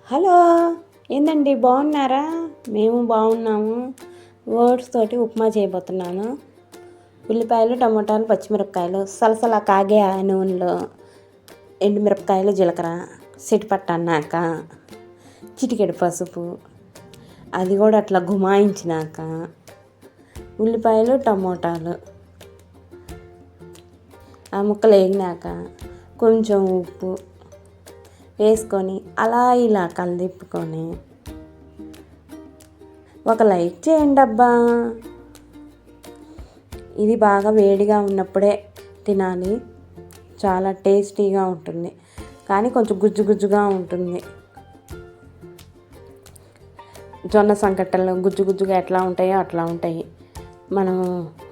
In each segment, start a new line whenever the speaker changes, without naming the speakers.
Hello, ఏందండి బాగున్నారా? మేము బాగున్నాము. ఓట్స్ తోటి ఉప్మా చేయబోతున్నాను. ఉల్లిపాయలు, టమోటాలు, పచ్చిమిరపకాయలు సలసలా కాగే ఆ నూనెలో ఎండుమిరపకాయలు, జీలకర్ర సిటిపట్ట అన్నాక చిటికెడు పసుపు, అది కూడా అట్లా గుమాయించినాక ఉల్లిపాయలు, టమోటాలు ఆ ముక్కలు వేగినాక కొంచెం ఉప్పు వేసుకొని అలా ఇలా కలిదిప్పుకొని ఒక లైక్ చేయండి అబ్బా. ఇది బాగా వేడిగా ఉన్నప్పుడే తినాలి, చాలా టేస్టీగా ఉంటుంది, కానీ కొంచెం గుజ్జు గుజ్జుగా ఉంటుంది. జొన్న సంకట్టలు గుజ్జు గుజ్జుగా ఎట్లా ఉంటాయో అట్లా ఉంటాయి. మనం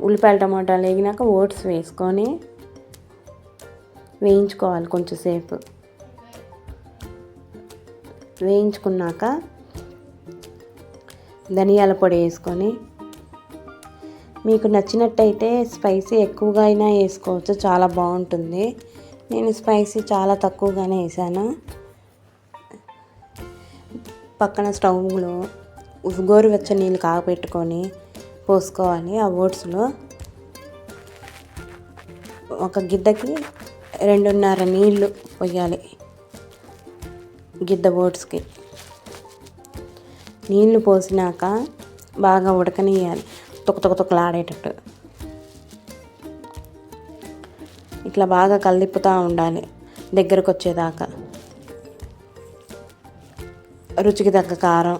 ఉల్లిపాయలు, టమాటాలు వేగినాక ఓట్స్ వేసుకొని వేయించుకోవాలి. కొంచెంసేపు వేయించుకున్నాక ధనియాల పొడి వేసుకొని, మీకు నచ్చినట్టయితే స్పైసీ ఎక్కువగా అయినా వేసుకోవచ్చు, చాలా బాగుంటుంది. నేను స్పైసీ చాలా తక్కువగానే వేసాను. పక్కన స్టవ్లో గోరువెచ్చని నీళ్ళు కాగపెట్టుకొని పోసుకోవాలి. ఆ ఓట్స్లో ఒక గిద్దకి 2.5 నీళ్ళు పోయాలి. గిద్ద ఓట్స్కి నీళ్లు పోసినాక బాగా ఉడకనియాలి, తొక్కలాడేటట్టు. ఇట్లా బాగా కలిపుతూ ఉండాలి దగ్గరకు వచ్చేదాకా. రుచికి తగ్గ కారం,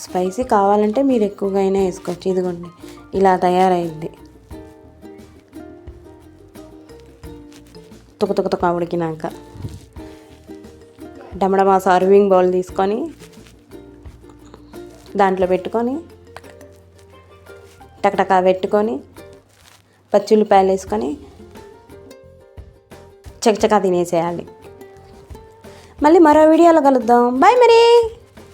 స్పైసీ కావాలంటే మీరు ఎక్కువగా అయినా వేసుకోవచ్చు. ఇదిగోండి ఇలా తయారైంది. తుక ఉడికినాక డమడమా సర్వింగ్ బౌల్ తీసుకొని దాంట్లో పెట్టుకొని టకటకా పెట్టుకొని పచ్చిమిరపకాయలు వేసుకొని చకచకా తినేసేయాలి. మళ్ళీ మరో వీడియోలో కలుద్దాం. బాయ్ మరి.